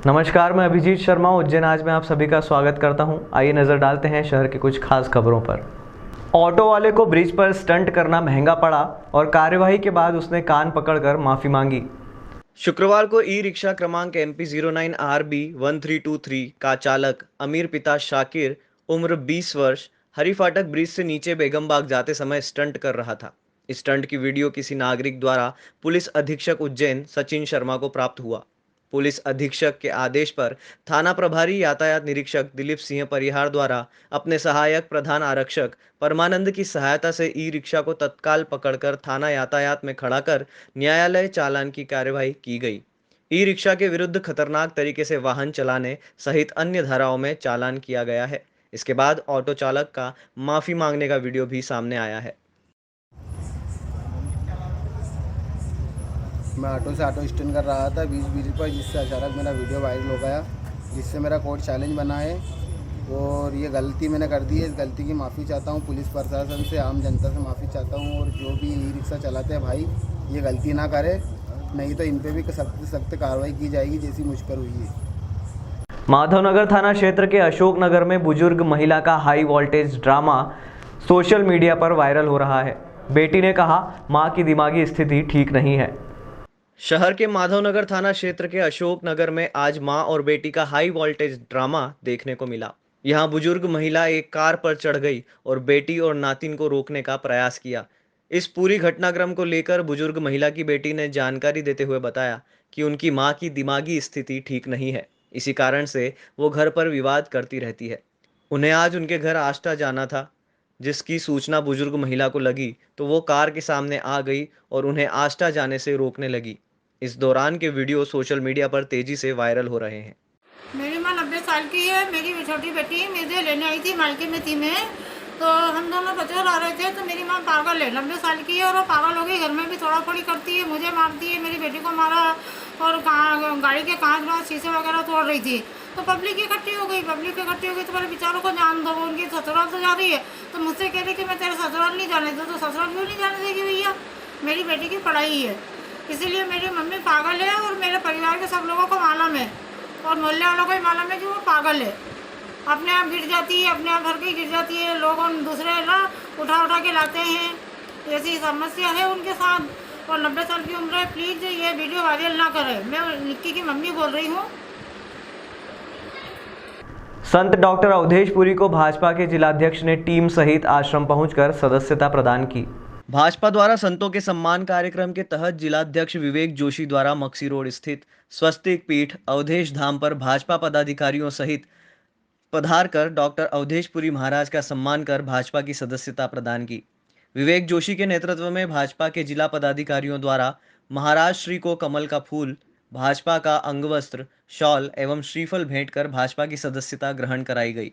नमस्कार, मैं अभिजीत शर्मा उज्जैन आज में आप सभी का स्वागत करता हूं। आइए नज़र डालते हैं शहर की कुछ खास खबरों पर। ऑटो वाले को ब्रिज पर स्टंट करना महंगा पड़ा और कार्यवाही के बाद उसने कान पकड़कर माफी मांगी। शुक्रवार को ई रिक्शा क्रमांक MP09RB1323 का चालक अमीर पिता शाकिर उम्र 20 वर्ष हरी फाटक ब्रिज से नीचे बेगमबाग जाते समय स्टंट कर रहा था। इस स्टंट की वीडियो किसी नागरिक द्वारा पुलिस अधीक्षक उज्जैन सचिन शर्मा को प्राप्त हुआ। पुलिस अधीक्षक के आदेश पर थाना प्रभारी यातायात निरीक्षक दिलीप सिंह परिहार द्वारा अपने सहायक प्रधान आरक्षक परमानंद की सहायता से ई रिक्शा को तत्काल पकड़कर थाना यातायात में खड़ा कर न्यायालय चालान की कार्यवाही की गई। ई रिक्शा के विरुद्ध खतरनाक तरीके से वाहन चलाने सहित अन्य धाराओं में चालान किया गया है। इसके बाद ऑटो चालक का माफी मांगने का वीडियो भी सामने आया है। मैं ऑटो से ऑटो स्टैंड कर रहा था बीच पर, जिससे अचानक मेरा वीडियो वायरल हो गया, जिससे मेरा कोर्ट चैलेंज बना है और ये गलती मैंने कर दी है। इस गलती की माफ़ी चाहता हूँ पुलिस प्रशासन से, आम जनता से माफ़ी चाहता हूँ। और जो भी ई रिक्शा चलाते हैं भाई, ये गलती ना करे, नहीं तो इन पर भी सख्त से सख्त कार्रवाई की जाएगी जैसी मुझ पर हुई है। माधवनगर थाना क्षेत्र के अशोक नगर में बुजुर्ग महिला का high voltage drama social media पर वायरल हो रहा है। बेटी ने कहा, मां की दिमागी स्थिति ठीक नहीं है। शहर के माधवनगर थाना क्षेत्र के अशोक नगर में आज मां और बेटी का हाई वोल्टेज ड्रामा देखने को मिला। यहां बुजुर्ग महिला एक कार पर चढ़ गई और बेटी और नातिन को रोकने का प्रयास किया। इस पूरी घटनाक्रम को लेकर बुजुर्ग महिला की बेटी ने जानकारी देते हुए बताया कि उनकी मां की दिमागी स्थिति ठीक नहीं है, इसी कारण से वो घर पर विवाद करती रहती है। उन्हें आज उनके घर आष्टा जाना था, जिसकी सूचना बुजुर्ग महिला को लगी तो वो कार के सामने आ गई और उन्हें आष्टा जाने से रोकने लगी। इस दौरान के वीडियो सोशल मीडिया पर तेजी से वायरल हो रहे हैं। मेरी माँ 90 साल की है। मेरी छोटी बेटी मुझे लेने आई थी, मायके में थी मैं, तो हम दोनों बच्चे आ रहे थे। तो मेरी माँ पागल है, 90 साल की है और वो पागल हो गई। घर में भी थोड़ा थोड़ी करती है, मुझे मारती है, मेरी बेटी को मारा और गाड़ी के कांच वाँच शीशे वगैरह तोड़ रही थी। तो पब्लिक इकट्ठी हो गई तो मेरे बेचारों को जान दो, उनकी ससुराल तो जा रही है। तो मुझसे कह रही कि मैं तेरे ससुराल नहीं जाने दूँ। तो ससुराल क्यों नहीं जाने देगी भैया, मेरी बेटी की पढ़ाई है, इसीलिए मेरी मम्मी पागल है और मेरे परिवार के सब लोगों को मालूम है और मोहल्ले वालों को भी मालूम है कि वो पागल है। अपने आप गिर जाती है, अपने आप भर के गिर जाती है, लोग दूसरे ना उठा के लाते हैं। ऐसी समस्या है उनके साथ और 90 साल की उम्र है। प्लीज़ ये वीडियो वायरल ना करें। मैं निक्की की मम्मी बोल रही हूँ। संत डॉक्टर अवधेशपुरी को भाजपा के जिलाध्यक्ष ने टीम सहित आश्रम पहुंचकर सदस्यता प्रदान की। भाजपा द्वारा संतों के सम्मान कार्यक्रम के तहत जिलाध्यक्ष विवेक जोशी द्वारा मक्सी रोड स्थित स्वस्तिक पीठ अवधेश धाम पर भाजपा पदाधिकारियों सहित पधार कर डॉक्टर अवधेशपुरी महाराज का सम्मान कर भाजपा की सदस्यता प्रदान की। विवेक जोशी के नेतृत्व में भाजपा के जिला पदाधिकारियों द्वारा महाराज श्री को कमल का फूल, भाजपा का अंगवस्त्र, शॉल एवं श्रीफल भेंट कर भाजपा की सदस्यता ग्रहण कराई गई।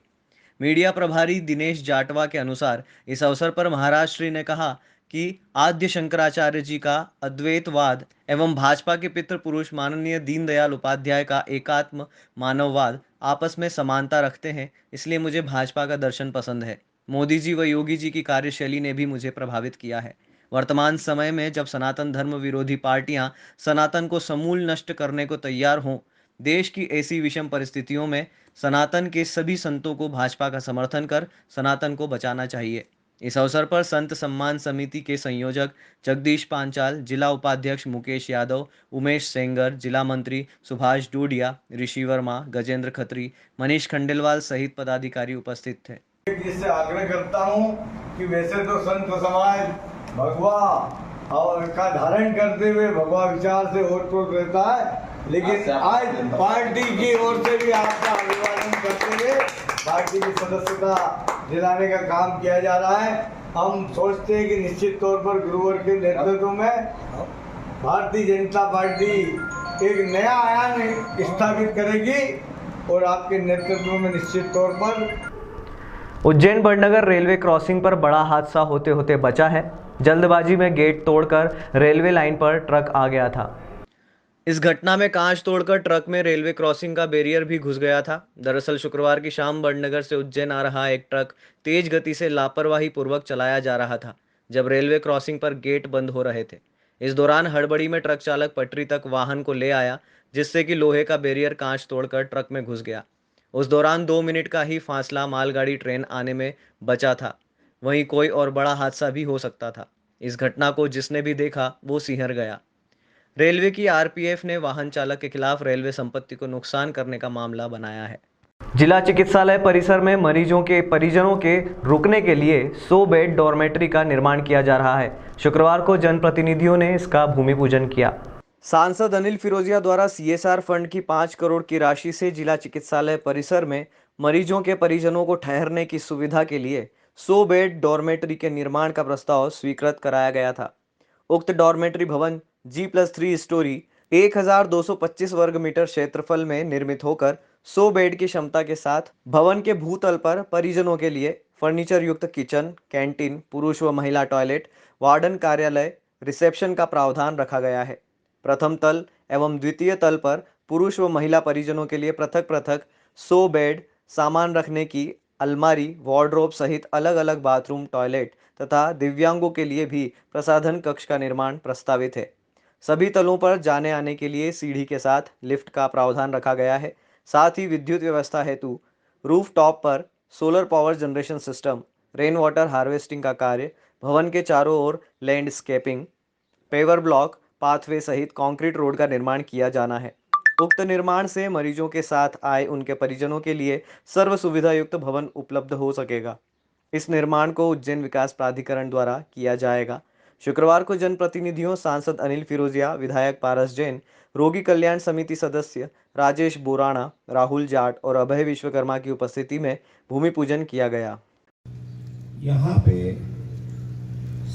मीडिया प्रभारी दिनेश जाटवा के अनुसार इस अवसर पर महाराज श्री ने कहा कि आद्य शंकराचार्य जी का अद्वैतवाद एवं भाजपा के पितृ पुरुष माननीय दीनदयाल उपाध्याय का एकात्म मानववाद आपस में समानता रखते हैं, इसलिए मुझे भाजपा का दर्शन पसंद है। मोदी जी व योगी जी की कार्यशैली ने भी मुझे प्रभावित किया है। वर्तमान समय में जब सनातन धर्म विरोधी पार्टियां सनातन को समूल नष्ट करने को तैयार हों, देश की ऐसी विषम परिस्थितियों में सनातन के सभी संतों को भाजपा का समर्थन कर सनातन को बचाना चाहिए। इस अवसर पर संत सम्मान समिति के संयोजक जगदीश पांचाल, जिला उपाध्यक्ष मुकेश यादव, उमेश सेंगर, जिला मंत्री सुभाष डूडिया, ऋषि वर्मा, गजेंद्र खत्री, मनीष खंडेलवाल सहित पदाधिकारी उपस्थित थे। इससे आग्रह करता हूं कि वैसे तो संत समाज भगवा और का धारण करते हुए भगवा विचार से ओतप्रोत रहता है, लेकिन आज पार्टी की ओर से भी आपका अभिवादन करते हुए पार्टी की सदस्यता दिलाने का काम किया जा रहा है। हम सोचते हैं कि निश्चित तौर पर गुरुवर के नेतृत्व में भारतीय जनता पार्टी एक नया आयाम स्थापित करेगी और आपके नेतृत्व में निश्चित तौर पर उज्जैन बड़नगर रेलवे क्रॉसिंग पर बड़ा हादसा होते होते बचा है। जल्दबाजी में गेट तोड़कर रेलवे लाइन पर ट्रक आ गया था। इस घटना में कांच तोड़कर ट्रक में रेलवे क्रॉसिंग का बैरियर भी घुस गया था। दरअसल शुक्रवार की शाम बड़नगर से उज्जैन आ रहा एक ट्रक तेज गति से लापरवाही पूर्वक चलाया जा रहा था, जब रेलवे क्रॉसिंग पर गेट बंद हो रहे थे। इस दौरान हड़बड़ी में ट्रक चालक पटरी तक वाहन को ले आया, जिससे कि लोहे का बैरियर कांच तोड़कर ट्रक में घुस गया। उस दौरान 2 मिनट का ही फासला मालगाड़ी ट्रेन आने में बचा था। वहीं कोई और बड़ा हादसा भी हो सकता था। इस घटना को जिसने भी देखा वो सिहर गया। रेलवे की आरपीएफ ने वाहन चालक के खिलाफ रेलवे संपत्ति को नुकसान करने का मामला बनाया है। जिला चिकित्सालय परिसर में मरीजों के परिजनों के रुकने के लिए 100 बेड डॉर्मेट्री का निर्माण किया जा रहा है। शुक्रवार को जनप्रतिनिधियों ने इसका भूमि पूजन किया। सांसद अनिल फिरोजिया द्वारा सीएसआर फंड की 5 करोड़ की राशि से जिला चिकित्सालय परिसर में मरीजों के परिजनों को ठहरने की सुविधा के लिए 100 बेड डॉर्मेट्री के निर्माण का प्रस्ताव स्वीकृत कराया गया था। उक्त डॉर्मेट्री भवन G+3 स्टोरी 1225 वर्ग मीटर क्षेत्रफल में निर्मित होकर 100 बेड की क्षमता के साथ भवन के भूतल पर परिजनों के लिए फर्नीचर युक्त किचन, कैंटीन, पुरुष व महिला टॉयलेट, वार्डन कार्यालय, रिसेप्शन का प्रावधान रखा गया है। प्रथम तल एवं द्वितीय तल पर पुरुष व महिला परिजनों के लिए पृथक पृथक 100 बेड, सामान रखने की अलमारी, वार्डरोब सहित अलग अलग बाथरूम, टॉयलेट तथा दिव्यांगों के लिए भी प्रसाधन कक्ष का निर्माण प्रस्तावित है। सभी तलों पर जाने आने के लिए सीढ़ी के साथ लिफ्ट का प्रावधान रखा गया है। साथ ही विद्युत व्यवस्था हेतु रूफ टॉप पर solar power generation system, rain water harvesting का कार्य, भवन के चारों ओर लैंडस्केपिंग, पेवर ब्लॉक, पाथवे सहित कंक्रीट रोड का निर्माण किया जाना है। उक्त निर्माण से मरीजों के साथ आए उनके परिजनों के लिए सर्व सुविधा युक्त भवन उपलब्ध हो सकेगा। इस निर्माण को उज्जैन विकास प्राधिकरण द्वारा किया जाएगा। शुक्रवार को जनप्रतिनिधियों सांसद अनिल फिरोजिया, विधायक पारस जैन, रोगी कल्याण समिति सदस्य राजेश बोराणा, राहुल जाट और अभय विश्वकर्मा की उपस्थिति में भूमि पूजन किया गया। यहाँ पे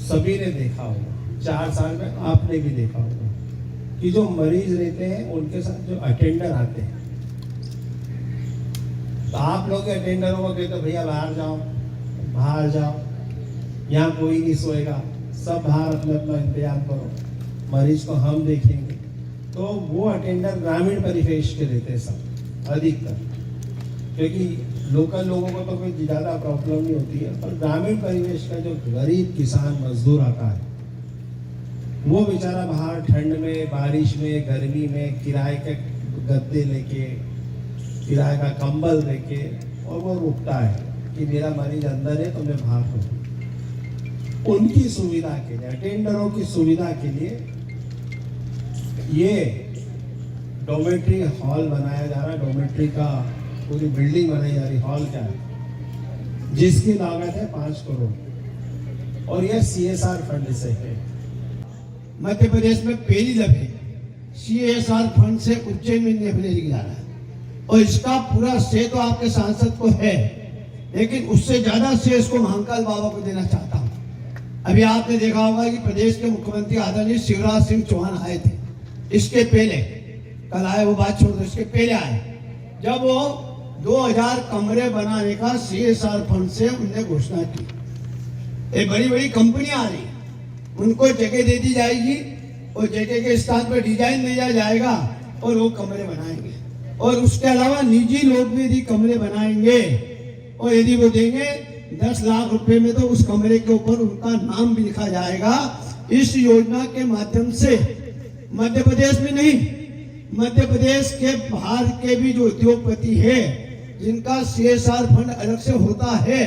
सभी ने देखा होगा, 4 साल में आपने भी देखा होगा कि जो मरीज रहते हैं उनके साथ जो अटेंडर आते हैं, तो आप लोग अटेंडरों को कहते भैया बाहर जाओ, यहाँ कोई नहीं सोएगा, सब बाहर अपना अपना इंतजाम करो, मरीज को हम देखेंगे। तो वो अटेंडर ग्रामीण परिवेश के रहते हैं सब अधिकतर, क्योंकि लोकल लोगों को तो कोई ज़्यादा प्रॉब्लम नहीं होती है, पर ग्रामीण परिवेश का जो गरीब किसान मजदूर आता है वो बेचारा बाहर ठंड में, बारिश में, गर्मी में किराए के गद्दे लेके, किराए का कंबल लेके, और वो रुकता है कि मेरा मरीज अंदर है तो मैं बाहर हूँ। उनकी सुविधा के लिए, अटेंडरों की सुविधा के लिए ये डोमेट्री हॉल बनाया जा रहा है। डोमेट्री का पूरी बिल्डिंग बनाई जा रही, हॉल क्या है, जिसकी लागत है 5 करोड़ और यह CSR फंड से है। मध्य प्रदेश में पहली दफे CSR फंड से उज्जैन में लेके जा रहा है, और इसका पूरा श्रेय तो आपके सांसद को है, लेकिन उससे ज्यादा श्रेय इसको महाकाल बाबा को देना चाहता हूँ। अभी आपने देखा होगा कि प्रदेश के मुख्यमंत्री आदरणीय शिवराज सिंह चौहान आए थे, इसके पहले, कल आए वो बात छोड़ दो, इसके पहले आए, जब वो 2000 कमरे बनाने का CSR फंड से उनने घोषणा की। एक बड़ी बड़ी कंपनियां आ रही, उनको जगह दे दी जाएगी और जगह के स्थान पर डिजाइन दिया जाएगा और वो कमरे बनाएंगे। और उसके अलावा निजी लोग भी यदि कमरे बनाएंगे और यदि वो देंगे 10 लाख रुपए में, तो उस कमरे के ऊपर उनका नाम भी लिखा जाएगा। इस योजना के माध्यम से मध्य प्रदेश में नहीं, मध्य प्रदेश के बाहर के भी जो उद्योगपति है जिनका CSR फंड अलग से होता है,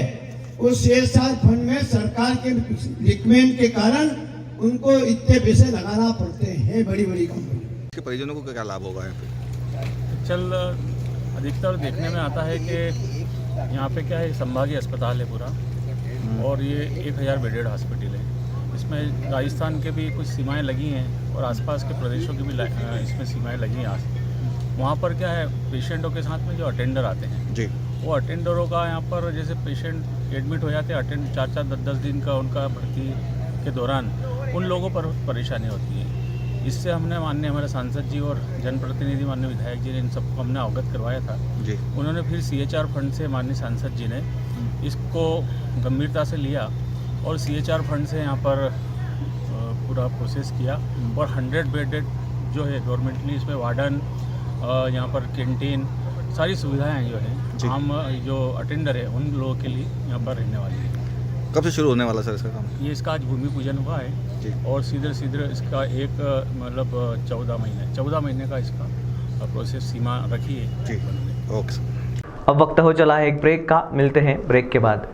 उस CSR फंड में सरकार के रिकमेंड के कारण उनको इतने पैसे लगाना पड़ते हैं, बड़ी बड़ी कंपनी के परिजनों को क्या लाभ होगा यहाँ पे? चल अधिकतर देखने में आता है कि यहाँ पे क्या है, संभागीय अस्पताल है पूरा, और ये 1000 बेडेड हॉस्पिटल है। इसमें राजस्थान के भी कुछ सीमाएं लगी हैं और आसपास के प्रदेशों की भी इसमें सीमाएं लगी हैं। वहाँ पर क्या है, पेशेंटों के साथ में जो अटेंडर आते हैं जी, वो अटेंडरों का यहाँ पर जैसे पेशेंट एडमिट हो जाते हैं, अटेंड 4-4, 10-10 दिन का उनका भर्ती के दौरान उन लोगों पर परेशानी होती है। इससे हमने माननीय हमारे सांसद जी और जनप्रतिनिधि माननीय विधायक जी ने इन सबको हमने अवगत करवाया था जी। उन्होंने फिर CSR फंड से माननीय सांसद जी ने इसको गंभीरता से लिया और CHR फंड से यहाँ पर पूरा प्रोसेस किया और 100 बेडेड जो है गवर्नमेंटली इसमें वार्डन, यहाँ पर कैंटीन, सारी सुविधाएं जो हैं आम जो अटेंडर है उन लोगों के लिए यहाँ पर रहने वाली है। कब से शुरू होने वाला सर इसका काम? ये इसका आज भूमि पूजन हुआ है जी। और सीधे इसका एक मतलब 14 महीने का इसका प्रोसेस सीमा रखी है जी। Okay sir. अब वक्त हो चला है एक ब्रेक का, मिलते हैं ब्रेक के बाद।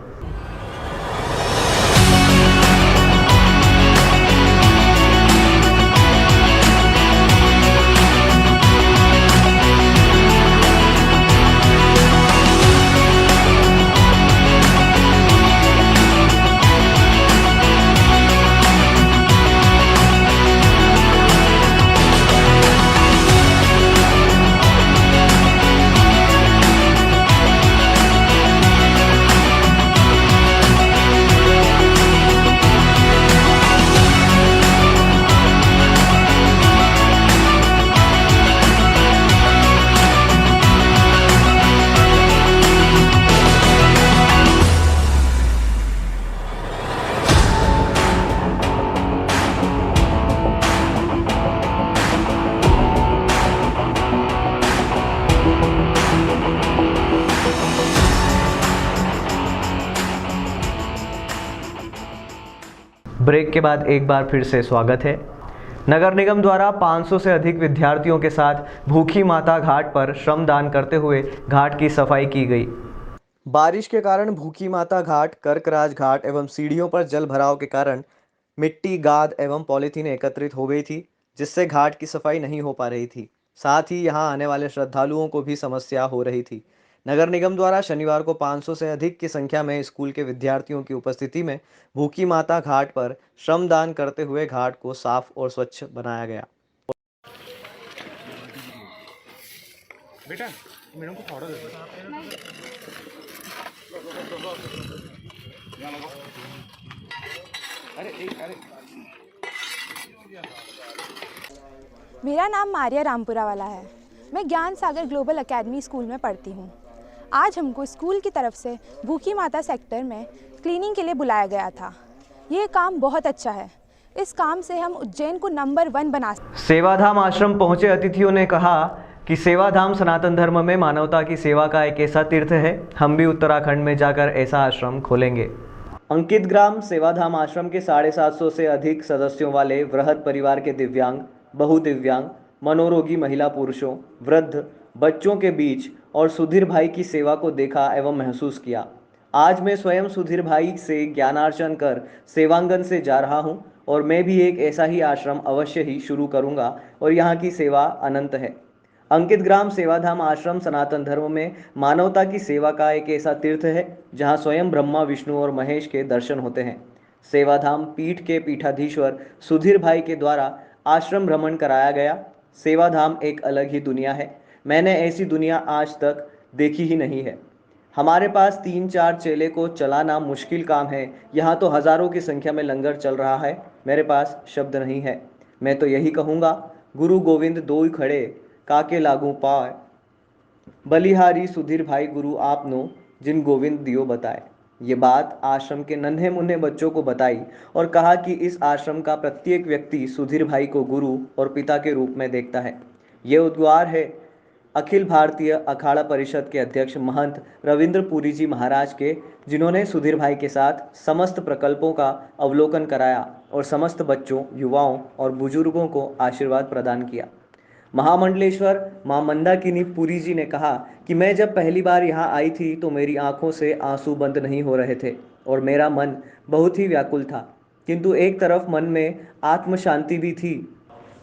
ब्रेक के बाद एक बार फिर से स्वागत है। नगर निगम द्वारा 500 से अधिक विद्यार्थियों के साथ भूखी माता घाट पर श्रमदान करते हुए घाट की सफाई की गई। बारिश के कारण भूखी माता घाट, कर्कराज घाट एवं सीढ़ियों पर जल भराव के कारण मिट्टी, गाद एवं पॉलीथीन एकत्रित हो गई थी, जिससे घाट की सफाई नहीं हो पा रही थी। साथ ही यहां आने वाले श्रद्धालुओं को भी समस्या हो रही थी। नगर निगम द्वारा शनिवार को 500 से अधिक की संख्या में स्कूल के विद्यार्थियों की उपस्थिति में भूखी माता घाट पर श्रमदान करते हुए घाट को साफ और स्वच्छ बनाया गया। मेरा नाम मारिया रामपुरा वाला है। मैं ज्ञान सागर ग्लोबल एकेडमी स्कूल में पढ़ती हूँ। आज हमको स्कूल की तरफ से भूखी माता सेक्टर में क्लीनिंग के लिए बुलाया गया था। ये काम बहुत अच्छा है। इस काम से हम उज्जैन को नंबर 1 बना सकते। सेवाधाम आश्रम पहुंचे अतिथियों ने कहा कि सेवाधाम सनातन धर्म में मानवता की सेवा का एक ऐसा तीर्थ है। हम भी उत्तराखंड में जाकर ऐसा आश्रम खोलेंगे। अंकित ग्राम सेवाधाम आश्रम के 750 से अधिक सदस्यों वाले वृहद परिवार के दिव्यांग, बहुदिव्यांग, मनोरोगी महिला, पुरुषों, वृद्ध, बच्चों के बीच और सुधीर भाई की सेवा को देखा एवं महसूस किया। आज मैं स्वयं सुधीर भाई से ज्ञानार्जन कर सेवांगन से जा रहा हूं और मैं भी एक ऐसा ही आश्रम अवश्य ही शुरू करूंगा और यहाँ की सेवा अनंत है। अंकित ग्राम सेवाधाम आश्रम सनातन धर्म में मानवता की सेवा का एक ऐसा तीर्थ है जहाँ स्वयं ब्रह्मा, विष्णु और महेश के दर्शन होते हैं। सेवाधाम पीठ के पीठाधीश्वर सुधीर भाई के द्वारा आश्रम भ्रमण कराया गया। सेवाधाम एक अलग ही दुनिया है। मैंने ऐसी दुनिया आज तक देखी ही नहीं है। हमारे पास 3-4 चेले को चलाना मुश्किल काम है। यहाँ तो हज़ारों की संख्या में लंगर चल रहा है। मेरे पास शब्द नहीं है। मैं तो यही कहूँगा, गुरु गोविंद दोई खड़े काके लागू पाए, बलिहारी सुधीर भाई गुरु आपनो जिन गोविंद दियो बताए। ये बात आश्रम के नन्हे मुन्ने बच्चों को बताई और कहा कि इस आश्रम का प्रत्येक व्यक्ति सुधीर भाई को गुरु और पिता के रूप में देखता है। ये उद्गार है अखिल भारतीय अखाड़ा परिषद के अध्यक्ष महंत रविंद्र पुरी जी महाराज के, जिन्होंने सुधीर भाई के साथ समस्त प्रकल्पों का अवलोकन कराया और समस्त बच्चों, युवाओं और बुजुर्गों को आशीर्वाद प्रदान किया। महामंडलेश्वर मां मंदाकिनी पुरी जी ने कहा कि मैं जब पहली बार यहाँ आई थी तो मेरी आंखों से आंसू बंद नहीं हो रहे थे और मेरा मन बहुत ही व्याकुल था, किंतु एक तरफ मन में आत्म शांति भी थी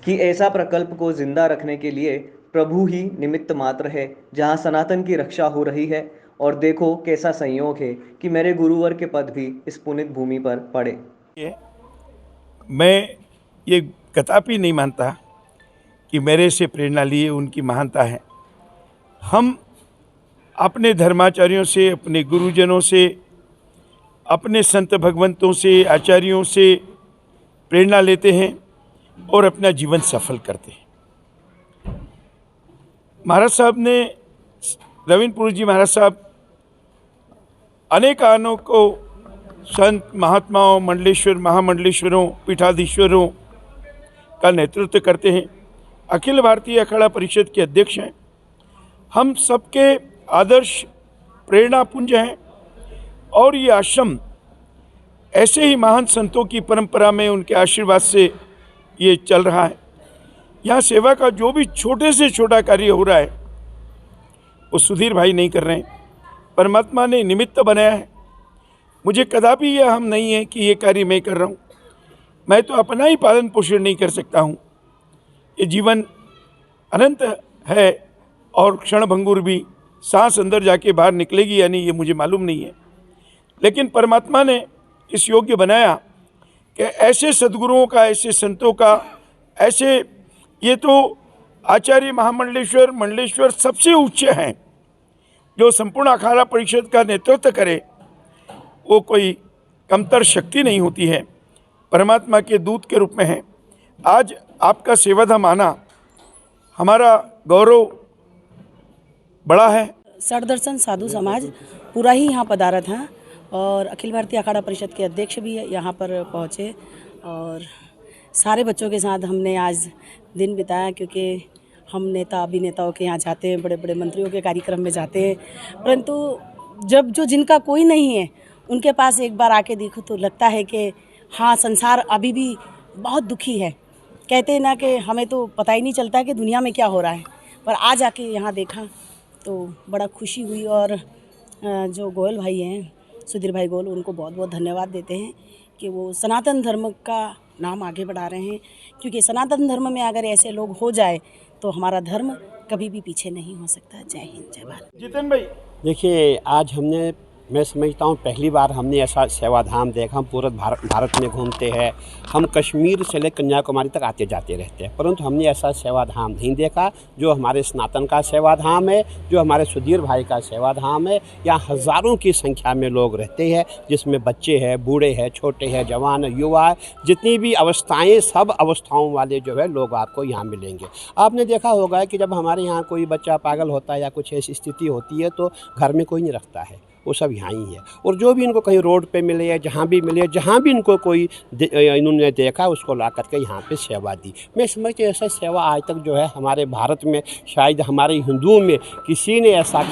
कि ऐसा प्रकल्प को जिंदा रखने के लिए प्रभु ही निमित्त मात्र है, जहाँ सनातन की रक्षा हो रही है। और देखो कैसा संयोग है कि मेरे गुरुवर के पद भी इस पुनित भूमि पर पड़े। मैं ये कदापि नहीं मानता कि मेरे से प्रेरणा लिए उनकी महानता है। हम अपने धर्माचार्यों से, अपने गुरुजनों से, अपने संत भगवंतों से, आचार्यों से प्रेरणा लेते हैं और अपना जीवन सफल करते हैं। महाराज साहब ने, रविंद्र पुरी जी महाराज साहब अनेकानों को संत महात्माओं, मंडलेश्वर, महामंडलेश्वरों, पीठाधीश्वरों का नेतृत्व करते हैं। अखिल भारतीय अखाड़ा परिषद के अध्यक्ष हैं। हम सबके आदर्श प्रेरणा पुंज हैं और ये आश्रम ऐसे ही महान संतों की परंपरा में उनके आशीर्वाद से ये चल रहा है। यहाँ सेवा का जो भी छोटे से छोटा कार्य हो रहा है वो सुधीर भाई नहीं कर रहे हैं, परमात्मा ने निमित्त बनाया है। मुझे कदापि यह हम नहीं है कि ये कार्य मैं कर रहा हूँ। मैं तो अपना ही पालन पोषण नहीं कर सकता हूँ। ये जीवन अनंत है और क्षणभंगुर भी, सांस अंदर जाके बाहर निकलेगी या नहीं ये मुझे मालूम नहीं है। लेकिन परमात्मा ने इस योग्य बनाया कि ऐसे सद्गुरुओं का, ऐसे संतों का, ऐसे, ये तो आचार्य महामंडलेश्वर, मंडलेश्वर सबसे उच्च हैं, जो संपूर्ण अखाड़ा परिषद का नेतृत्व करे, वो कोई कमतर शक्ति नहीं होती है, परमात्मा के दूत के रूप में है। आज आपका सेवाधाम आना हमारा गौरव बड़ा है। सठदर्शन साधु समाज पूरा ही यहाँ पधारा था और अखिल भारतीय अखाड़ा परिषद के अध्यक्ष भी यहाँ पर पहुँचे और सारे बच्चों के साथ हमने आज दिन बिताया, क्योंकि हम नेता अभिनेताओं के यहाँ जाते हैं, बड़े बड़े मंत्रियों के कार्यक्रम में जाते हैं, परंतु जब जो जिनका कोई नहीं है उनके पास एक बार आके देखो तो लगता है कि हाँ, संसार अभी भी बहुत दुखी है। कहते हैं ना कि हमें तो पता ही नहीं चलता कि दुनिया में क्या हो रहा है, पर आज आके यहाँ देखा तो बड़ा खुशी हुई। और जो गोयल भाई हैं, सुधीर भाई गोयल, उनको बहुत बहुत धन्यवाद देते हैं कि वो सनातन धर्म का नाम आगे बढ़ा रहे हैं, क्योंकि सनातन धर्म में अगर ऐसे लोग हो जाए तो हमारा धर्म कभी भी पीछे नहीं हो सकता। जय हिंद, जय भारत। जितेन भाई, देखिए, आज हमने, मैं समझता हूँ पहली बार हमने ऐसा सेवाधाम देखा। हम पूरे भारत में घूमते हैं, हम कश्मीर से लेकर कन्याकुमारी तक आते जाते रहते हैं, परंतु हमने ऐसा सेवाधाम नहीं देखा जो हमारे सनातन का सेवाधाम है, जो हमारे सुधीर भाई का सेवाधाम है। यहाँ हज़ारों की संख्या में लोग रहते हैं, जिसमें बच्चे हैं, बूढ़े हैं, छोटे हैं, जवान हैं, युवा है, जितनी भी अवस्थाएँ, सब अवस्थाओं वाले जो है लोग आपको यहाँ मिलेंगे। आपने देखा होगा कि जब हमारे यहाँ कोई बच्चा पागल होता है या कुछ ऐसी स्थिति होती है तो घर में कोई नहीं रखता है, वो सब यहाँ ही है। और जो भी इनको कहीं रोड पे मिले या जहाँ भी मिले, जहाँ भी इनको कोई इन्होंने देखा उसको ला करके यहाँ पे सेवा दी। मैं समझती ऐसा सेवा आज तक जो है हमारे भारत में, शायद हमारे हिंदुओं में किसी ने ऐसा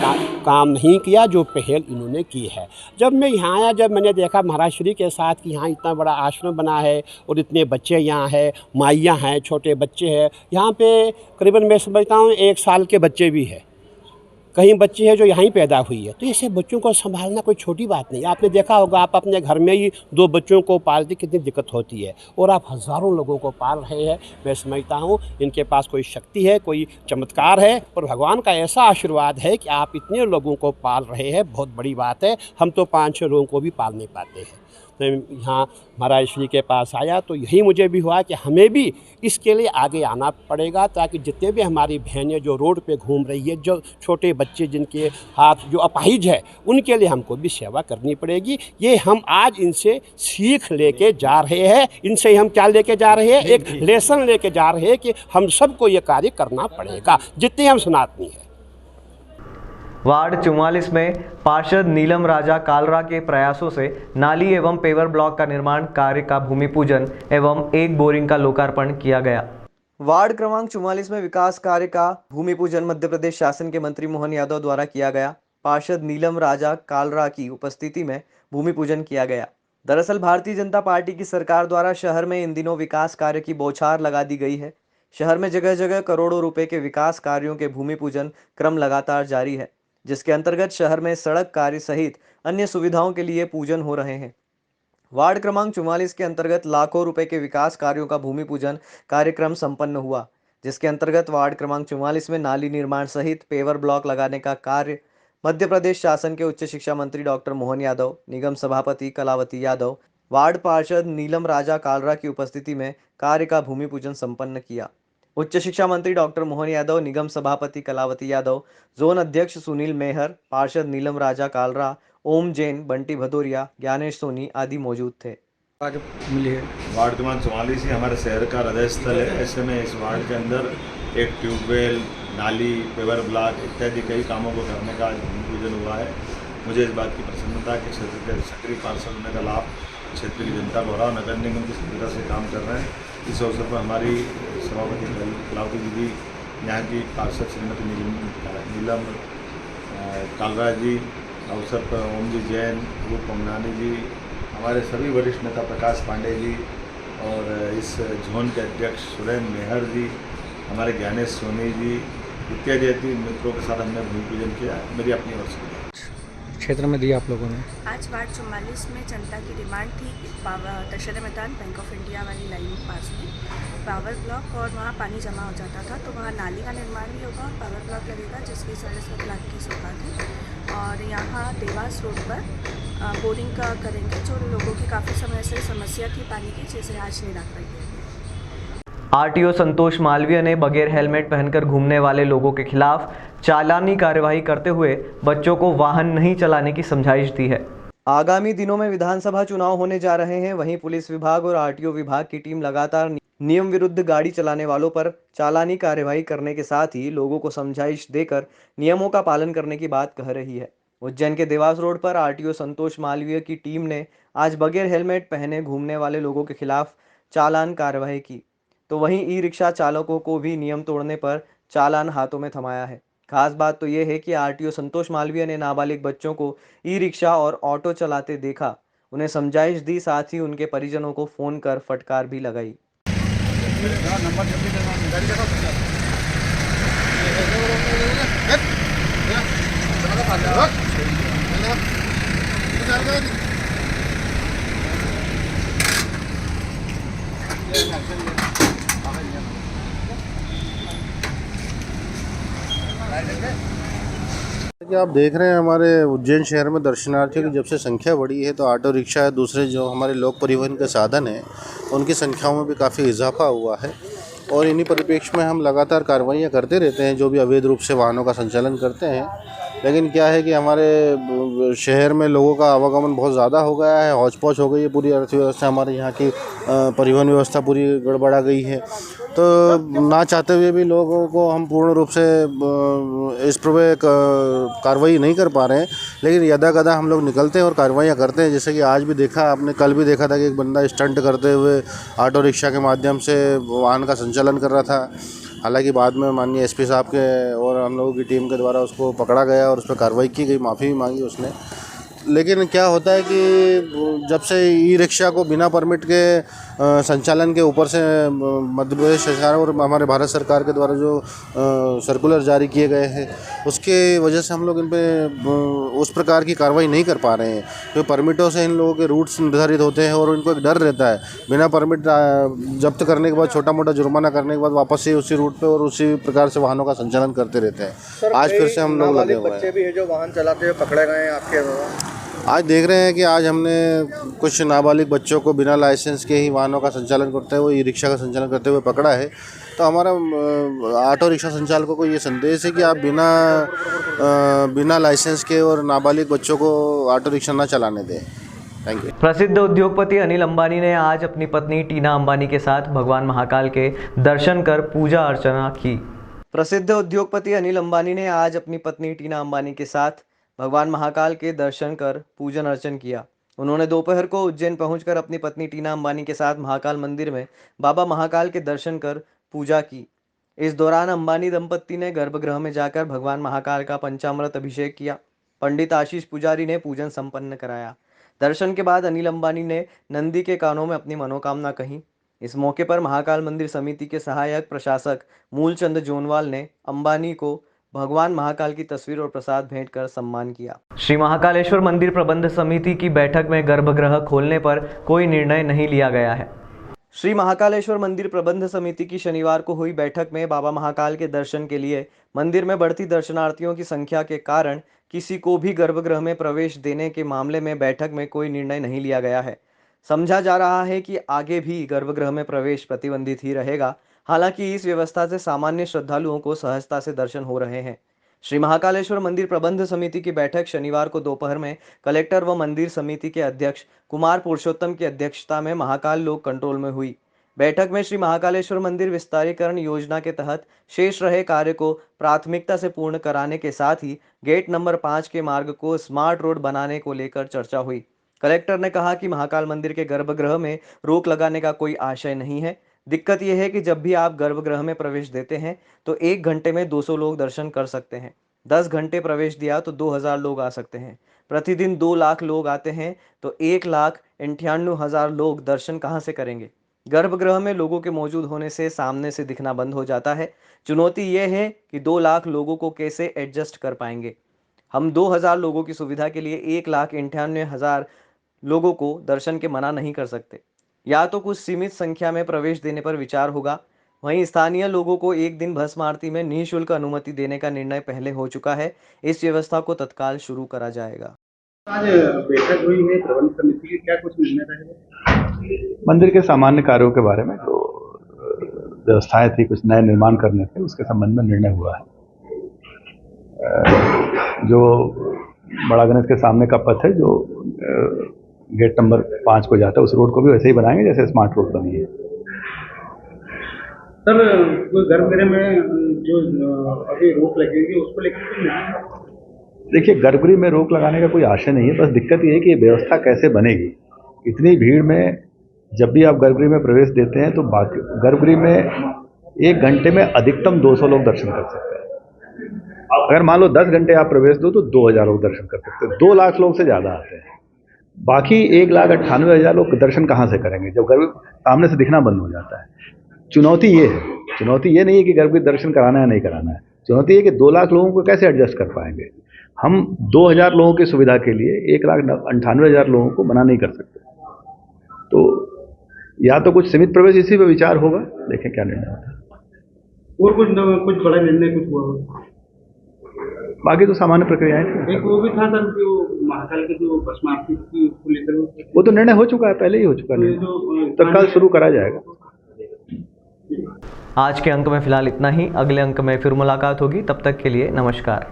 काम नहीं किया जो पहल इन्होंने की है। जब मैं यहाँ आया, जब मैंने देखा महाराज श्री के साथ कि यहाँ इतना बड़ा आश्रम बना है और इतने बच्चे यहाँ हैं, माइयाँ हैं, छोटे बच्चे हैं, यहाँ पे करीबन मैं समझता हूँ 1 साल के बच्चे भी हैं, कहीं बच्ची है जो यहीं पैदा हुई है। तो ऐसे बच्चों को संभालना कोई छोटी बात नहीं। आपने देखा होगा, आप अपने घर में ही 2 बच्चों को पालते कितनी दिक्कत होती है, और आप हज़ारों लोगों को पाल रहे हैं। मैं समझता हूँ इनके पास कोई शक्ति है, कोई चमत्कार है, पर भगवान का ऐसा आशीर्वाद है कि आप इतने लोगों को पाल रहे हैं, बहुत बड़ी बात है। हम तो 5-6 लोगों को भी पाल नहीं पाते हैं। तो यहाँ महाराज श्री के पास आया तो यही मुझे भी हुआ कि हमें भी इसके लिए आगे आना पड़ेगा, ताकि जितने भी हमारी बहनें जो रोड पे घूम रही है, जो छोटे बच्चे जिनके हाथ जो अपाहिज है, उनके लिए हमको भी सेवा करनी पड़ेगी। ये हम आज इनसे सीख लेके जा रहे हैं। इनसे हम क्या लेके जा रहे हैं? एक लेसन लेके जा रहे हैं कि हम सबको ये कार्य करना पड़ेगा, जितने हम सनातनी हैं। वार्ड 44 में पार्षद नीलम राजा कालरा के प्रयासों से नाली एवं पेवर ब्लॉक का निर्माण कार्य का भूमि पूजन एवं एक बोरिंग का लोकार्पण किया गया। वार्ड क्रमांक 44 में विकास कार्य का भूमि पूजन मध्य प्रदेश शासन के मंत्री मोहन यादव द्वारा किया गया। पार्षद नीलम राजा कालरा की उपस्थिति में भूमि पूजन किया गया। दरअसल भारतीय जनता पार्टी की सरकार द्वारा शहर में इन दिनों विकास कार्य की बौछार लगा दी गई है। शहर में जगह जगह करोड़ों रुपए के विकास कार्यों के भूमि पूजन क्रम लगातार जारी है, जिसके अंतर्गत शहर में सड़क कार्य सहित अन्य सुविधाओं के लिए पूजन हो रहे हैं। वार्ड क्रमांक 44 के अंतर्गत लाखों रुपए के विकास कार्यों का भूमि पूजन कार्यक्रम संपन्न हुआ, जिसके अंतर्गत वार्ड क्रमांक 44 में नाली निर्माण सहित पेवर ब्लॉक लगाने का कार्य मध्य प्रदेश शासन के उच्च शिक्षा मंत्री डॉक्टर मोहन यादव, निगम सभापति कलावती यादव, वार्ड पार्षद नीलम राजा कालरा की उपस्थिति में कार्य का भूमि पूजन संपन्न किया। उच्च शिक्षा मंत्री डॉक्टर मोहन यादव, निगम सभापति कलावती यादव, जोन अध्यक्ष सुनील मेहर, पार्षद नीलम राजा कालरा, ओम जैन, बंटी भदौरिया, ज्ञानेश सोनी आदि मौजूद थे। आगे मिली है। वार्ड क्रमांक 44 ही हमारे शहर का हृदय स्थल है। ऐसे में इस वार्ड के अंदर एक ट्यूबवेल, नाली, पेवर ब्लॉक इत्यादि कई कामों को करने का आज भूमि पूजन हुआ है। मुझे इस बात की प्रसन्नता है कि क्षेत्र के सक्रिय पार्षद होने का लाभ क्षेत्र की जनता को हो रहा है। नगर निगम की सुविधा से काम कर रहे हैं। इस अवसर पर हमारी सभापति कलावती दीदी, यहाँ की पार्षद श्रीमती नीलम कालराज जी, अवसर पर ओम जी जैन, रूप पंगनानी जी, हमारे सभी वरिष्ठ नेता प्रकाश पांडे जी और इस जोन के अध्यक्ष सुरेंद्र मेहर जी, हमारे ज्ञानेश सोनी जी इत्यादि मित्रों के साथ हमने भूमि पूजन किया। मेरी अपनी ओर से क्षेत्र में दिया आप लोगों ने। आज वार्ड 44 में जनता की डिमांड थी दशहरा मैदान बैंक ऑफ इंडिया वाली लाइन पास में पावर ब्लॉक, और वहाँ पानी जमा हो जाता था, तो वहाँ नाली का निर्माण भी होगा और पावर ब्लॉक लगेगा, जिसकी 7.5 लाख की सौगात है। और यहाँ देवास रोड पर बोरिंग का करेंगे, जो लोगों की काफ़ी समय से समस्या थी पानी की, जिसे आज निराकरण किया। आरटीओ संतोष मालवीय ने बगैर हेलमेट पहनकर घूमने वाले लोगों के खिलाफ चालानी कार्यवाही करते हुए बच्चों को वाहन नहीं चलाने की समझाइश दी है। आगामी दिनों में विधानसभा चुनाव होने जा रहे हैं, वहीं पुलिस विभाग और आरटीओ विभाग की टीम लगातार नियम विरुद्ध गाड़ी चलाने वालों पर चालानी कार्यवाही करने के साथ ही लोगों को समझाइश देकर नियमों का पालन करने की बात कह रही है। उज्जैन के देवास रोड पर आरटीओ संतोष मालवीय की टीम ने आज बगैर हेलमेट पहने घूमने वाले लोगों के खिलाफ चालान कार्यवाही की, तो वहीं ई रिक्शा चालकों को भी नियम तोड़ने पर चालान हाथों में थमाया है। खास बात तो यह है कि आरटीओ संतोष मालवीय ने नाबालिग बच्चों को ई रिक्शा और ऑटो चलाते देखा, उन्हें समझाइश दी, साथ ही उनके परिजनों को फोन कर फटकार भी लगाई। कि आप देख रहे हैं हमारे उज्जैन शहर में दर्शनार्थियों की जब से संख्या बढ़ी है, तो ऑटो रिक्शा है, दूसरे जो हमारे लोक परिवहन के साधन हैं, उनकी संख्याओं में भी काफ़ी इजाफा हुआ है। और इन्हीं परिप्रेक्ष्य में हम लगातार कार्रवाइयाँ करते रहते हैं, जो भी अवैध रूप से वाहनों का संचालन करते हैं। लेकिन क्या है कि हमारे शहर में लोगों का आवागमन बहुत ज़्यादा हो गया है, हौच पौच हो गई है, पूरी अर्थव्यवस्था हमारे यहाँ की परिवहन व्यवस्था पूरी गड़बड़ा गई है। तो ना चाहते हुए भी लोगों को हम पूर्ण रूप से इस पर कार्रवाई नहीं कर पा रहे हैं, लेकिन यदा कदा हम लोग निकलते हैं और कार्रवाइयाँ करते हैं। जैसे कि आज भी देखा आपने, कल भी देखा था कि एक बंदा स्टंट करते हुए ऑटो रिक्शा के माध्यम से वाहन का संचालन कर रहा था। हालांकि बाद में माननीय एसपी साहब के और हम लोगों की टीम के द्वारा उसको पकड़ा गया और उस पर कार्रवाई की गई, माफ़ी भी मांगी उसने। लेकिन क्या होता है कि जब से ई रिक्शा को बिना परमिट के संचालन के ऊपर से मध्य प्रदेश सरकार और हमारे भारत सरकार के द्वारा जो सर्कुलर जारी किए गए हैं, उसके वजह से हम लोग इन पे उस प्रकार की कार्रवाई नहीं कर पा रहे हैं। तो परमिटों से इन लोगों के रूट्स निर्धारित होते हैं और उनको एक डर रहता है, बिना परमिट जब्त करने के बाद छोटा मोटा जुर्माना करने के बाद वापस से उसी रूट पे और उसी प्रकार से वाहनों का संचालन करते रहते हैं। आज फिर से हम लोग लगे हुए हैं। बच्चे भी है जो वाहन चलाते हुए पकड़े गए हैं आपके? आज देख रहे हैं कि आज हमने कुछ नाबालिग बच्चों को बिना लाइसेंस के ही वाहनों का संचालन करते हुए, ई रिक्शा का संचालन करते हुए पकड़ा है। तो हमारा ऑटो रिक्शा संचालकों को ये संदेश है कि आप बिना लाइसेंस के और नाबालिग बच्चों को ऑटो रिक्शा ना चलाने दें। Thank you. प्रसिद्ध उद्योगपति अनिल अंबानी ने आज अपनी पत्नी टीना अंबानी के साथ भगवान महाकाल के दर्शन कर पूजा अर्चना की। प्रसिद्ध उद्योगपति अनिल अंबानी ने आज अपनी पत्नी टीना अंबानी के साथ भगवान महाकाल के दर्शन कर पूजन अर्चन किया। उन्होंने दोपहर को उज्जैन पहुंचकर अपनी पत्नी टीना अंबानी के साथ महाकाल मंदिर में बाबा महाकाल के दर्शन कर पूजा की। इस दौरान अंबानी दंपत्ति ने गर्भगृह में जाकर भगवान महाकाल का पंचामृत अभिषेक किया। पंडित आशीष पुजारी ने पूजन संपन्न कराया। दर्शन के बाद अनिल अंबानी ने नंदी के कानों में अपनी मनोकामना कही। इस मौके पर महाकाल मंदिर समिति के सहायक प्रशासक मूलचंद जोनवाल ने अंबानी को भगवान महाकाल की तस्वीर और प्रसाद भेंट कर सम्मान किया। श्री महाकालेश्वर मंदिर प्रबंध समिति की बैठक में गर्भगृह खोलने पर कोई निर्णय नहीं लिया गया है। श्री महाकालेश्वर मंदिर प्रबंध समिति की शनिवार को हुई बैठक में बाबा महाकाल के दर्शन के लिए मंदिर में बढ़ती दर्शनार्थियों की संख्या के कारण किसी को भी गर्भगृह में प्रवेश देने के मामले में बैठक में कोई निर्णय नहीं लिया गया है। समझा जा रहा है कि आगे भी गर्भगृह में प्रवेश प्रतिबंधित ही रहेगा। हालांकि इस व्यवस्था से सामान्य श्रद्धालुओं को सहजता से दर्शन हो रहे हैं। श्री महाकालेश्वर मंदिर प्रबंध समिति की बैठक शनिवार को दोपहर में कलेक्टर व मंदिर समिति के अध्यक्ष कुमार पुरुषोत्तम की अध्यक्षता में महाकाल लोक कंट्रोल में हुई। बैठक में श्री महाकालेश्वर मंदिर विस्तारीकरण योजना के तहत शेष रहे कार्य को प्राथमिकता से पूर्ण कराने के साथ ही गेट नंबर 5 के मार्ग को स्मार्ट रोड बनाने को लेकर चर्चा हुई। कलेक्टर ने कहा कि महाकाल मंदिर के गर्भगृह में रोक लगाने का कोई आशय नहीं है। दिक्कत यह है कि जब भी आप गर्भगृह में प्रवेश देते हैं तो 1 घंटे में 200 लोग दर्शन कर सकते हैं। 10 घंटे प्रवेश दिया तो 2000 लोग आ सकते हैं। प्रतिदिन 2 लाख लोग आते हैं तो 1,98,000 लोग दर्शन कहां से करेंगे। गर्भगृह में लोगों के मौजूद होने से सामने से दिखना बंद हो जाता है। चुनौती यह है कि 2 लाख लोगों को कैसे एडजस्ट कर पाएंगे। हम 2000 लोगों की सुविधा के लिए 1,98,000 लोगों को दर्शन के मना नहीं कर सकते। या तो कुछ सीमित संख्या में प्रवेश देने पर विचार होगा। वहीं स्थानीय लोगों को एक दिन भस्म आरती में निःशुल्क अनुमति देने का निर्णय पहले हो चुका है। इस व्यवस्था को तत्काल शुरू करा जाएगा। आज बैठक हुई है प्रबंध समिति की, क्या कुछ निर्णय रहेगा? मंदिर के सामान्य कार्यों के बारे में जो व्यवस्थाएं थी, कुछ नए निर्माण करने थे, उसके संबंध में निर्णय हुआ है। जो बड़ा गणेश के सामने का पथ है जो गेट नंबर 5 को जाता है, उस रोड को भी वैसे ही बनाएंगे जैसे स्मार्ट रोड बनी है। सर, गर्भगृह में जो अभी रोक लगेगी उसको लेकर देखिए, गर्भगृह में रोक लगाने का कोई आशय नहीं है। बस दिक्कत ये है कि ये व्यवस्था कैसे बनेगी। इतनी भीड़ में जब भी आप गर्भगृह में प्रवेश देते हैं तो बाकी गर्भगृह में 1 घंटे में अधिकतम 200 लोग दर्शन कर सकते हैं। अगर मान लो 10 घंटे आप प्रवेश दो तो 2000 लोग दर्शन कर सकते हैं। 2 लाख लोग से ज़्यादा आते हैं। बाकी 1,98,000 लोग दर्शन कहाँ से करेंगे जब गर्भ सामने से दिखना बंद हो जाता है। चुनौती ये है, चुनौती ये नहीं है कि गर्भगृह दर्शन कराना है नहीं कराना है। चुनौती है कि 2 लाख लोगों को कैसे एडजस्ट कर पाएंगे। हम 2000 लोगों की सुविधा के लिए 1,98,000 लोगों को मना नहीं कर सकते। तो या तो कुछ सीमित प्रवेश, इसी पे विचार होगा, देखें क्या निर्णय होता है। और कुछ बड़ा निर्णय कुछ हुआ? बाकी तो सामान्य प्रक्रियाएं थी। एक वो भी था सर, जो महाकाल के जो भस्म आरती थी उसको लेकर वो तो निर्णय हो चुका है, पहले ही हो चुका है। तत्काल शुरू करा जाएगा। आज के अंक में फिलहाल इतना ही। अगले अंक में फिर मुलाकात होगी। तब तक के लिए नमस्कार।